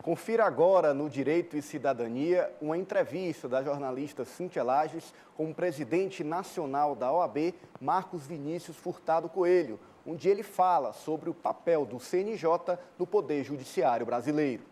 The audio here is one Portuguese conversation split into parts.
Confira agora no Direito e Cidadania uma entrevista da jornalista Cíntia Lages com o presidente nacional da OAB, Marcos Vinícius Furtado Coelho, onde ele fala sobre o papel do CNJ no Poder Judiciário brasileiro.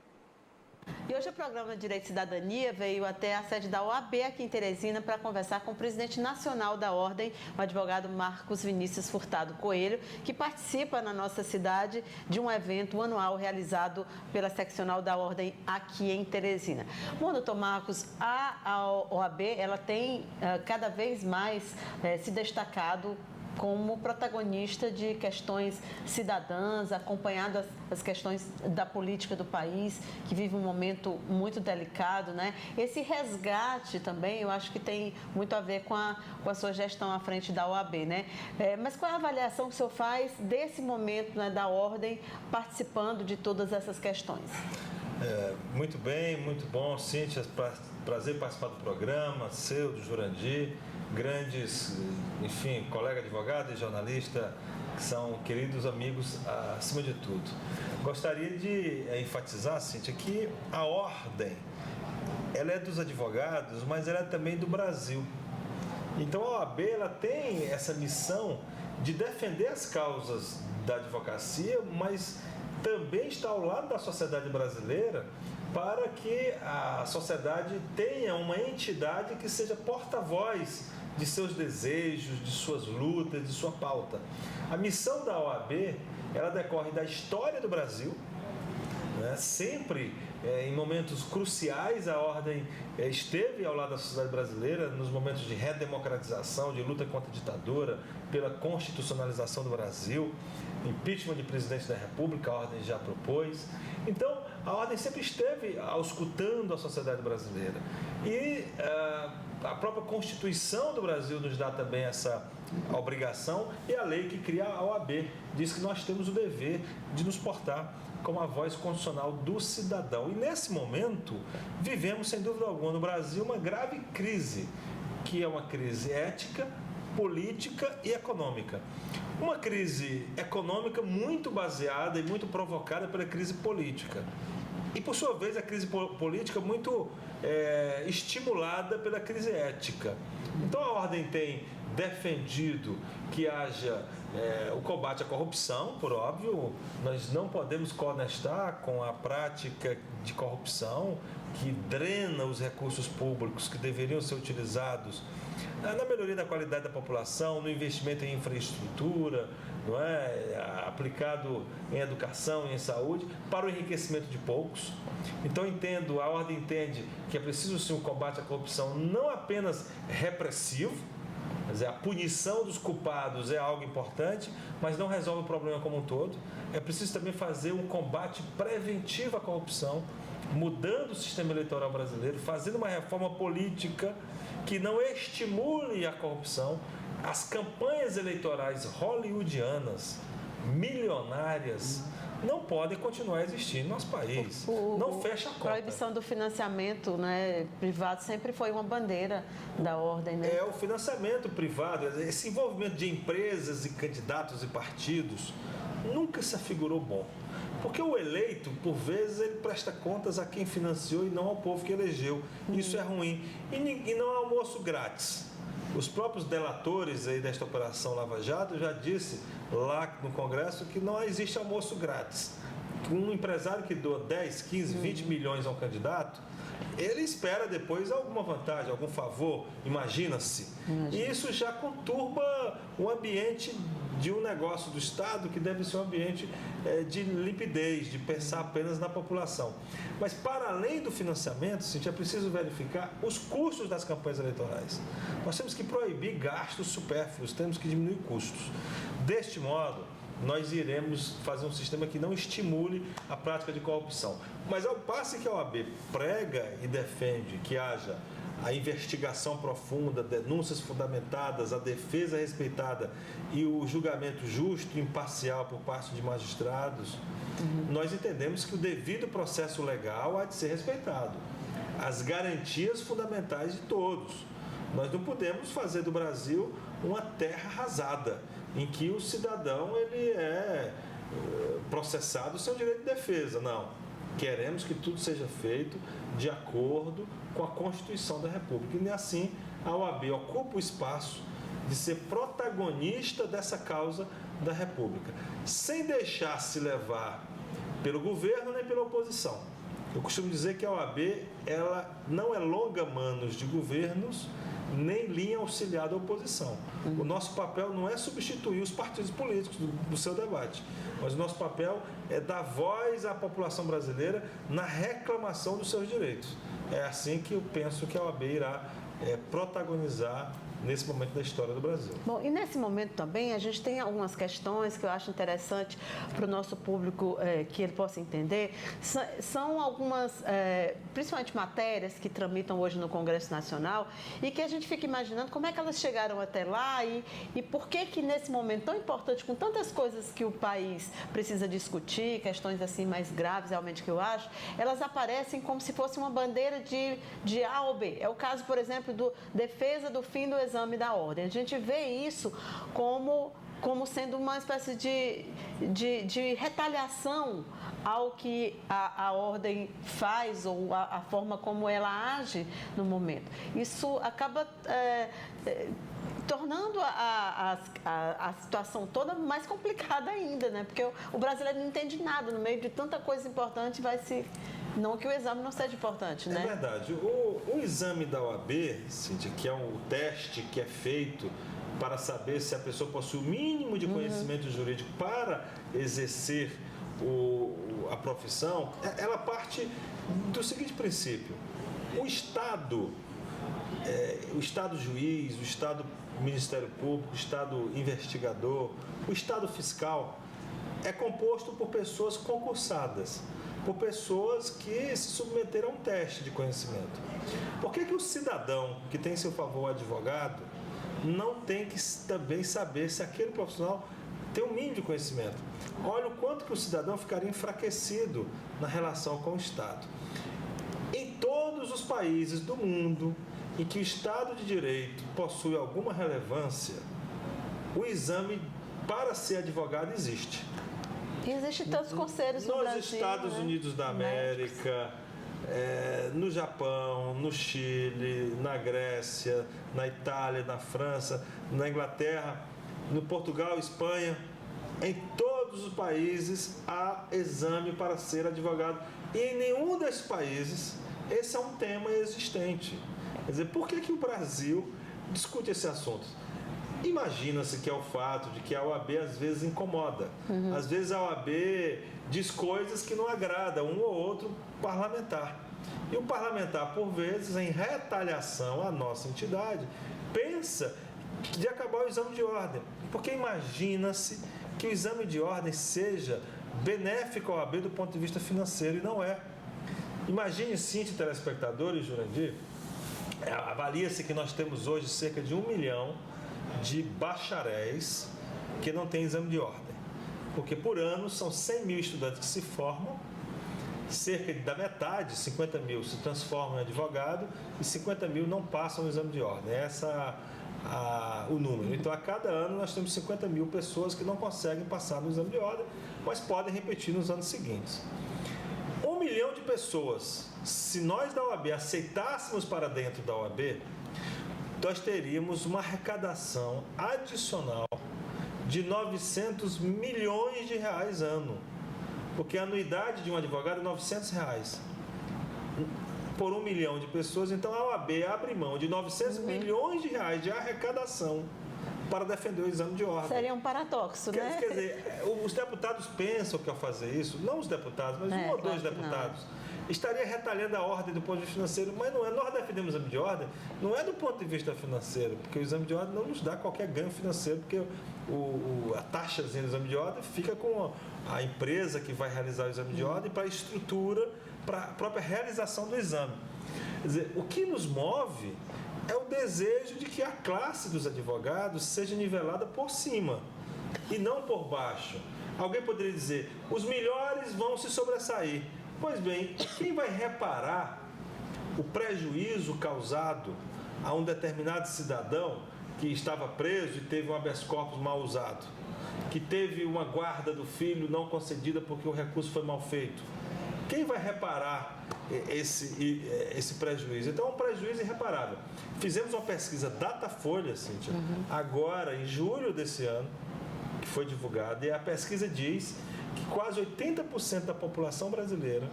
E hoje o programa Direito e Cidadania veio até a sede da OAB aqui em Teresina para conversar com o presidente nacional da Ordem, o advogado Marcos Vinícius Furtado Coelho, que participa na nossa cidade de um evento anual realizado pela seccional da Ordem aqui em Teresina. Bom, doutor Marcos, a OAB ela tem cada vez mais se destacado como protagonista de questões cidadãs, acompanhando as questões da política do país, que vive um momento muito delicado, né? Esse resgate também, eu acho que tem muito a ver com a sua gestão à frente da OAB, né? Mas qual é a avaliação que o senhor faz desse momento, né, da Ordem participando de todas essas questões? Muito bem, muito bom, Cíntia, prazer participar do programa, seu, do Jurandir, grandes, enfim, colega advogado e jornalista, que são queridos amigos acima de tudo. Gostaria de enfatizar, Cíntia, que a Ordem, ela é dos advogados, mas ela é também do Brasil. Então a OAB, ela tem essa missão de defender as causas da advocacia, mas também está ao lado da sociedade brasileira para que a sociedade tenha uma entidade que seja porta-voz de seus desejos, de suas lutas, de sua pauta. A missão da OAB, ela decorre da história do Brasil, né? Sempre em momentos cruciais a Ordem esteve ao lado da sociedade brasileira, nos momentos de redemocratização, de luta contra a ditadura, pela constitucionalização do Brasil, impeachment de presidente da República, a Ordem já propôs. Então, a Ordem sempre esteve auscultando a sociedade brasileira. E a própria Constituição do Brasil nos dá também essa obrigação, e a lei que cria a OAB diz que nós temos o dever de nos portar como a voz constitucional do cidadão. E nesse momento, vivemos, sem dúvida alguma, no Brasil uma grave crise, que é uma crise ética, política e econômica. Uma crise econômica muito baseada e muito provocada pela crise política. E, por sua vez, a crise política muito estimulada pela crise ética. Então, a Ordem tem defendido que haja o combate à corrupção, por óbvio. Nós não podemos conestar com a prática de corrupção que drena os recursos públicos que deveriam ser utilizados na melhoria da qualidade da população, no investimento em infraestrutura, não é? Aplicado em educação e em saúde, para o enriquecimento de poucos. Então, a Ordem entende que é preciso sim um combate à corrupção não apenas repressivo, mas a punição dos culpados é algo importante, mas não resolve o problema como um todo. É preciso também fazer um combate preventivo à corrupção, mudando o sistema eleitoral brasileiro, fazendo uma reforma política que não estimule a corrupção. As campanhas eleitorais hollywoodianas, milionárias, não podem continuar a existir no nosso país. Não fecha a conta. A proibição do financiamento, né, privado sempre foi uma bandeira da Ordem, né? O financiamento privado, esse envolvimento de empresas e candidatos e partidos, nunca se afigurou bom. Porque o eleito, por vezes, ele presta contas a quem financiou e não ao povo que elegeu. Isso é ruim. E não é almoço grátis. Os próprios delatores aí desta Operação Lava Jato já disse lá no Congresso que não existe almoço grátis. Um empresário que doa 10, 15, 20 milhões a um candidato, ele espera depois alguma vantagem, algum favor, imagina-se. E isso já conturba o ambiente de um negócio do Estado que deve ser um ambiente de limpidez, de pensar apenas na população. Mas, para além do financiamento, é preciso verificar os custos das campanhas eleitorais. Nós temos que proibir gastos supérfluos, temos que diminuir custos. Deste modo, nós iremos fazer um sistema que não estimule a prática de corrupção. Mas, ao passo que a OAB prega e defende que haja a investigação profunda, denúncias fundamentadas, a defesa respeitada e o julgamento justo e imparcial por parte de magistrados, nós entendemos que o devido processo legal há de ser respeitado. As garantias fundamentais de todos. Nós não podemos fazer do Brasil uma terra arrasada, em que o cidadão ele é processado sem o direito de defesa, não. Queremos que tudo seja feito de acordo com a Constituição da República. E assim, a OAB ocupa o espaço de ser protagonista dessa causa da República, sem deixar se levar pelo governo nem pela oposição. Eu costumo dizer que a OAB ela não é longa-manos de governos, nem linha auxiliar da oposição. O nosso papel não é substituir os partidos políticos do seu debate, mas o nosso papel é dar voz à população brasileira na reclamação dos seus direitos. É assim que eu penso que a OAB irá protagonizar nesse momento da história do Brasil. Bom, e nesse momento também a gente tem algumas questões que eu acho interessante para o nosso público que ele possa entender. São algumas, principalmente matérias que tramitam hoje no Congresso Nacional e que a gente fica imaginando como é que elas chegaram até lá e por que nesse momento tão importante, com tantas coisas que o país precisa discutir, questões assim mais graves realmente que eu acho, elas aparecem como se fosse uma bandeira de A ou B. É o caso, por exemplo, do defesa do fim do exame da ordem. A gente vê isso como sendo uma espécie de retaliação ao que a ordem faz ou a forma como ela age no momento. Isso acaba tornando a situação toda mais complicada ainda, né? Porque o brasileiro não entende nada no meio de tanta coisa importante, não que o exame não seja importante, né? É verdade. O exame da OAB, Cíntia, que é um teste que é feito para saber se a pessoa possui o mínimo de conhecimento jurídico para exercer a profissão, ela parte do seguinte princípio. O Estado juiz, o Estado Ministério Público, o Estado investigador, o Estado fiscal é composto por pessoas concursadas, por pessoas que se submeteram a um teste de conhecimento. Por que o cidadão que tem em seu favor o advogado não tem que também saber se aquele profissional tem um mínimo de conhecimento? Olha o quanto que o cidadão ficaria enfraquecido na relação com o Estado. Em todos os países do mundo em que o Estado de Direito possui alguma relevância, o exame para ser advogado existe. Existem tantos conselhos no Brasil, nos Estados Unidos da América, no Japão, no Chile, na Grécia, na Itália, na França, na Inglaterra, no Portugal, Espanha, em todos os países há exame para ser advogado. E em nenhum desses países esse é um tema existente. Quer dizer, por que o Brasil discute esse assunto? Imagina-se que é o fato de que a OAB às vezes incomoda. Às vezes a OAB diz coisas que não agrada um ou outro parlamentar. E o parlamentar, por vezes, em retaliação à nossa entidade, pensa de acabar o exame de ordem. Porque imagina-se que o exame de ordem seja benéfico à OAB do ponto de vista financeiro, e não é. Imagine, Cíntia, telespectadores, Jurandir, avalia-se que nós temos hoje cerca de 1 milhão de bacharéis que não têm exame de ordem. Porque por ano são 100 mil estudantes que se formam, cerca da metade, 50 mil, se transformam em advogado e 50 mil não passam o exame de ordem. Esse é o número. Então, a cada ano nós temos 50 mil pessoas que não conseguem passar no exame de ordem, mas podem repetir nos anos seguintes. 1 milhão de pessoas, se nós da OAB aceitássemos para dentro da OAB, nós teríamos uma arrecadação adicional de 900 milhões de reais ano. Porque a anuidade de um advogado é 900 reais. Por 1 milhão de pessoas, então a OAB abre mão de 900 milhões de reais de arrecadação para defender o exame de ordem. Seria um paradoxo, né? Quer dizer, os deputados pensam que ao fazer isso, não os deputados, mas um ou dois deputados, estaria retalhando a ordem do ponto de vista financeiro, mas não é. Nós defendemos o exame de ordem, não é do ponto de vista financeiro, porque o exame de ordem não nos dá qualquer ganho financeiro, porque a taxazinha do exame de ordem fica com a empresa que vai realizar o exame de ordem para a estrutura, para a própria realização do exame. Quer dizer, o que nos move é o desejo de que a classe dos advogados seja nivelada por cima e não por baixo. Alguém poderia dizer, os melhores vão se sobressair. Pois bem, quem vai reparar o prejuízo causado a um determinado cidadão que estava preso e teve um habeas corpus mal usado, que teve uma guarda do filho não concedida porque o recurso foi mal feito? Quem vai reparar esse prejuízo? Então, é um prejuízo irreparável. Fizemos uma pesquisa Datafolha, Cíntia, agora, em julho desse ano, que foi divulgada, e a pesquisa diz que quase 80% da população brasileira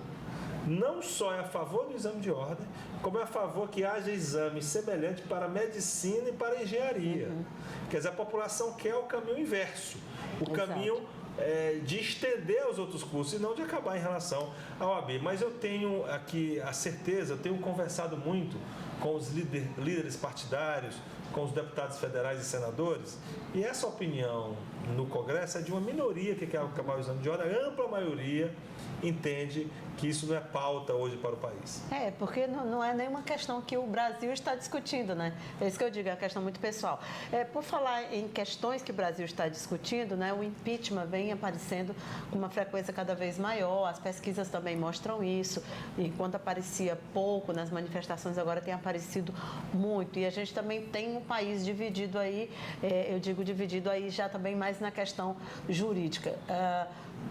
não só é a favor do exame de ordem, como é a favor que haja exames semelhantes para a medicina e para a engenharia. Quer dizer, a população quer o caminho inverso, o caminho de estender os outros cursos e não de acabar em relação à OAB. Mas eu tenho aqui a certeza, eu tenho conversado muito com os líderes partidários, com os deputados federais e senadores, e essa opinião no Congresso é de uma minoria que quer acabar o exame de ordem, a ampla maioria entende que isso não é pauta hoje para o país. Porque não é nenhuma questão que o Brasil está discutindo, né? É isso que eu digo, é uma questão muito pessoal. Por falar em questões que o Brasil está discutindo, né, o impeachment vem aparecendo com uma frequência cada vez maior, as pesquisas também mostram isso, enquanto aparecia pouco nas manifestações, agora tem aparecido muito. E a gente também tem um país dividido aí, eu digo dividido aí já também mais na questão jurídica.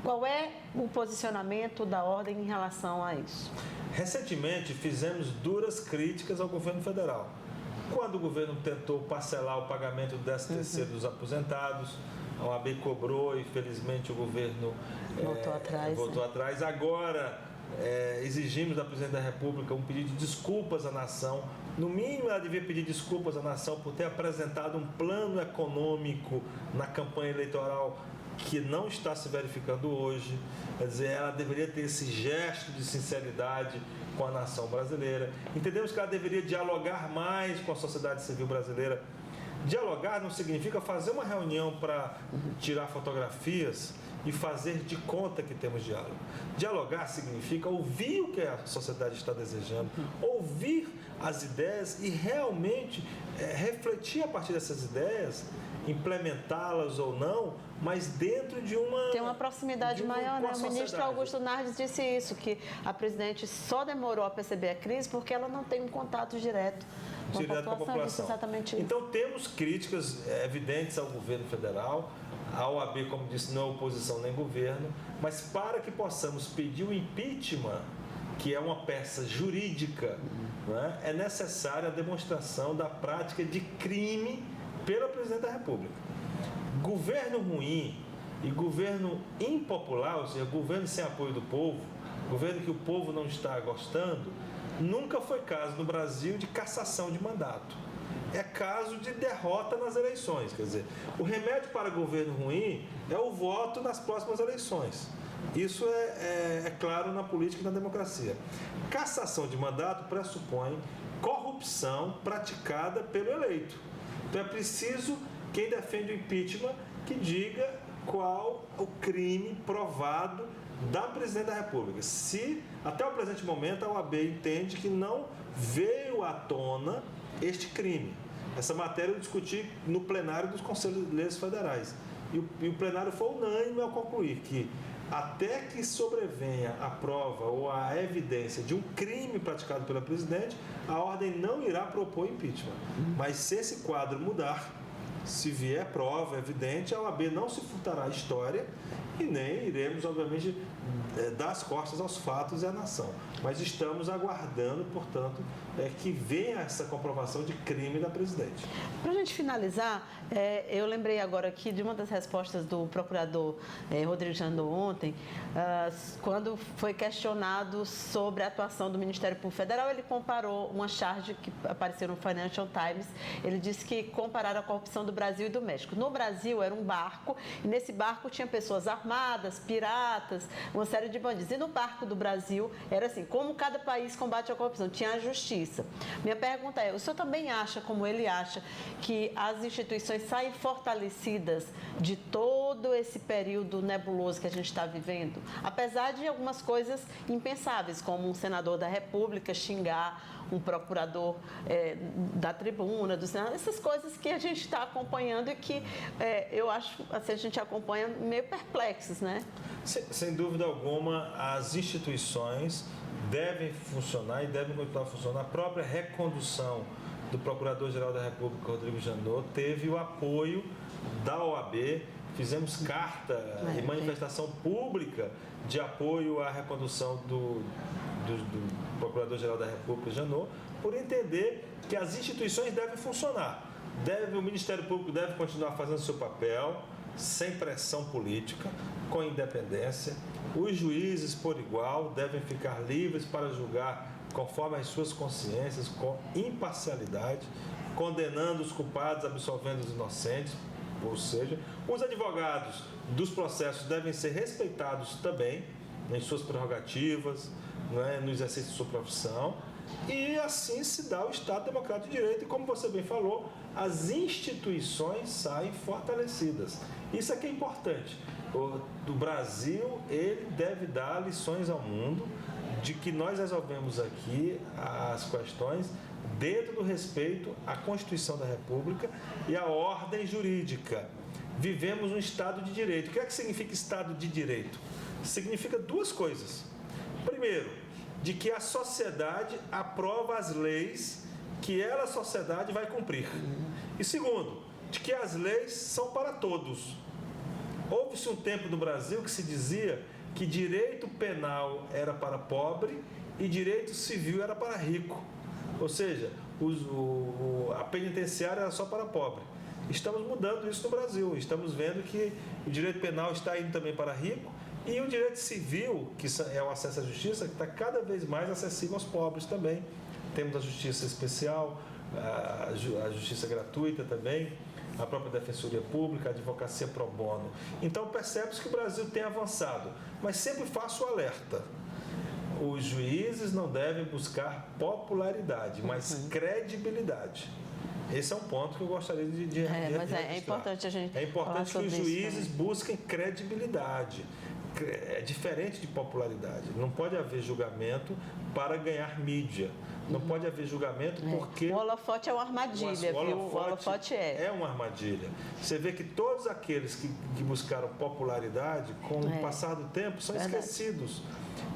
Qual é o posicionamento da ordem em relação a isso? Recentemente, fizemos duras críticas ao governo federal. Quando o governo tentou parcelar o pagamento do 13º dos aposentados, a OAB cobrou e, felizmente, o governo voltou atrás. Agora, exigimos da Presidente da República um pedido de desculpas à nação. No mínimo, ela devia pedir desculpas à nação por ter apresentado um plano econômico na campanha eleitoral que não está se verificando hoje. Quer dizer, ela deveria ter esse gesto de sinceridade com a nação brasileira. Entendemos que ela deveria dialogar mais com a sociedade civil brasileira. Dialogar não significa fazer uma reunião para tirar fotografias e fazer de conta que temos diálogo. Dialogar significa ouvir o que a sociedade está desejando, ouvir as ideias e realmente refletir a partir dessas ideias, implementá-las ou não, mas dentro de uma... Tem uma proximidade maior, né? O ministro Augusto Nardes disse isso, que a presidente só demorou a perceber a crise porque ela não tem um contato direto com a população. Disse exatamente isso. Então, temos críticas evidentes ao governo federal. A OAB, como disse, não é oposição nem governo, mas para que possamos pedir o impeachment, que é uma peça jurídica, né, é necessária a demonstração da prática de crime pela Presidente da República. Governo ruim e governo impopular, ou seja, governo sem apoio do povo, governo que o povo não está gostando, nunca foi caso no Brasil de cassação de mandato. É caso de derrota nas eleições. Quer dizer, o remédio para governo ruim é o voto nas próximas eleições. Isso é claro na política e na democracia. Cassação de mandato pressupõe corrupção praticada pelo eleito. Então é preciso quem defende o impeachment que diga qual o crime provado da Presidente da República. Se até o presente momento a OAB entende que não veio à tona este crime. Essa matéria eu discuti no plenário dos Conselheiros Federais. E o plenário foi unânime ao concluir que até que sobrevenha a prova ou a evidência de um crime praticado pela Presidente, a ordem não irá propor impeachment. Mas se esse quadro mudar, se vier prova evidente, a OAB não se furtará à história e nem iremos, obviamente, dar as costas aos fatos e à nação. Mas estamos aguardando, portanto, que venha essa comprovação de crime da Presidente. Para a gente finalizar, eu lembrei agora aqui de uma das respostas do procurador Rodrigo Janot ontem, quando foi questionado sobre a atuação do Ministério Público Federal. Ele comparou uma charge que apareceu no Financial Times. Ele disse que compararam a corrupção do Brasil e do México. No Brasil era um barco e nesse barco tinha pessoas armadas, piratas, uma série de bandidos. E no barco do Brasil era assim, como cada país combate a corrupção, tinha a justiça. Minha pergunta é, o senhor também acha, como ele acha, que as instituições saem fortalecidas de todo esse período nebuloso que a gente está vivendo? Apesar de algumas coisas impensáveis, como um senador da República xingar um procurador da tribuna, do Senado, essas coisas que a gente está acompanhando e que eu acho, assim, a gente acompanha meio perplexos, né? Sem dúvida alguma, as instituições devem funcionar e devem continuar a funcionar. A própria recondução do Procurador-Geral da República, Rodrigo Janot, teve o apoio da OAB, fizemos carta e manifestação pública de apoio à recondução do Procurador-Geral da República, Janot, por entender que as instituições devem funcionar. O Ministério Público deve continuar fazendo seu papel, sem pressão política, com independência. Os juízes, por igual, devem ficar livres para julgar conforme as suas consciências, com imparcialidade, condenando os culpados, absolvendo os inocentes. Ou seja, os advogados dos processos devem ser respeitados também em suas prerrogativas, no exercício de sua profissão, e assim se dá o Estado Democrático de Direito. E como você bem falou, as instituições saem fortalecidas. Isso é que é importante. O Brasil, ele deve dar lições ao mundo de que nós resolvemos aqui as questões dentro do respeito à Constituição da República e à ordem jurídica. Vivemos um Estado de Direito. O que é que significa Estado de Direito? Significa duas coisas. Primeiro, de que a sociedade aprova as leis que ela, a sociedade, vai cumprir. E segundo, de que as leis são para todos. Houve-se um tempo no Brasil que se dizia que direito penal era para pobre e direito civil era para rico. Ou seja, a penitenciária era só para pobre. Estamos mudando isso no Brasil. Estamos vendo que o direito penal está indo também para rico e o direito civil, que é o acesso à justiça, que está cada vez mais acessível aos pobres também. Temos a justiça especial, a justiça gratuita também, a própria Defensoria Pública, a advocacia pro bono. Então percebe-se que o Brasil tem avançado, mas sempre faço o alerta. Os juízes não devem buscar popularidade, mas credibilidade. Esse é um ponto que eu gostaria de mas é importante a gente É importante que os juízes isso, busquem credibilidade. É diferente de popularidade. Não pode haver julgamento para ganhar mídia. Não pode haver julgamento porque... O holofote é uma armadilha, viu? O holofote é uma armadilha. Você vê que todos aqueles que buscaram popularidade, com o passar do tempo, são esquecidos.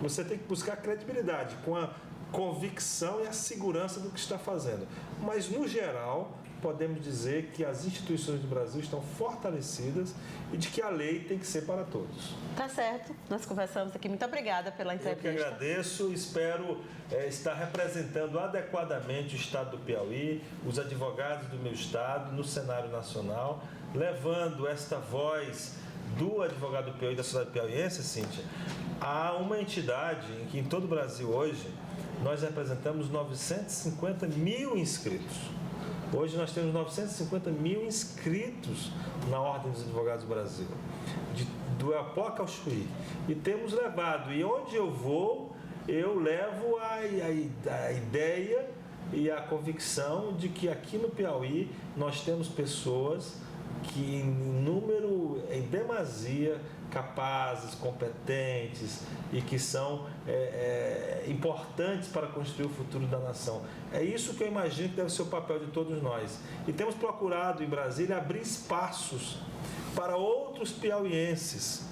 Você tem que buscar credibilidade, com a convicção e a segurança do que está fazendo. Mas, no geral, podemos dizer que as instituições do Brasil estão fortalecidas e de que a lei tem que ser para todos. Tá certo. Nós conversamos aqui. Muito obrigada pela entrevista. Eu que agradeço. Espero estar representando adequadamente o Estado do Piauí, os advogados do meu Estado, no cenário nacional, levando esta voz do advogado do Piauí, da sociedade piauiense, Cíntia, a uma entidade em que em todo o Brasil hoje nós representamos 950 mil inscritos. Hoje nós temos 950 mil inscritos na Ordem dos Advogados do Brasil, do Oiapoque ao Chuí. E temos levado, e onde eu vou, eu levo a ideia e a convicção de que aqui no Piauí nós temos pessoas que em número, em demasia, capazes, competentes e que são importantes para construir o futuro da nação. É isso que eu imagino que deve ser o papel de todos nós. E temos procurado em Brasília abrir espaços para outros piauienses.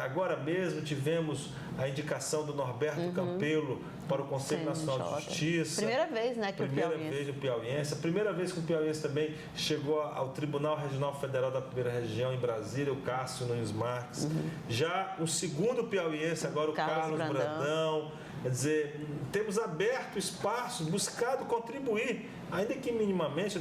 Agora mesmo tivemos a indicação do Norberto Campelo para o Conselho Nacional de Justiça. Primeira vez, né, que primeira vez o piauiense. A primeira vez que o piauiense também chegou ao Tribunal Regional Federal da Primeira Região, em Brasília, o Cássio Nunes Marques. Já o segundo piauiense, agora o Carlos Brandão. Quer dizer, temos aberto espaços, buscado contribuir, ainda que minimamente,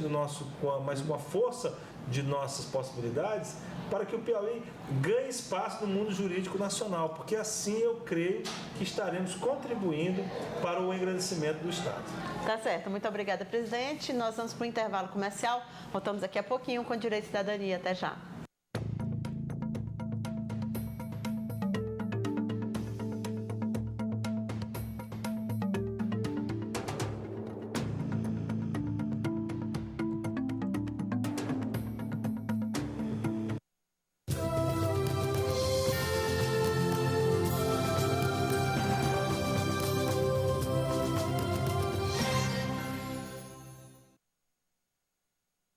mas com a força de nossas possibilidades, para que o Piauí ganhe espaço no mundo jurídico nacional, porque assim eu creio que estaremos contribuindo para o engrandecimento do Estado. Tá certo. Muito obrigada, presidente. Nós vamos para o intervalo comercial. Voltamos daqui a pouquinho com Direito e Cidadania. Até já.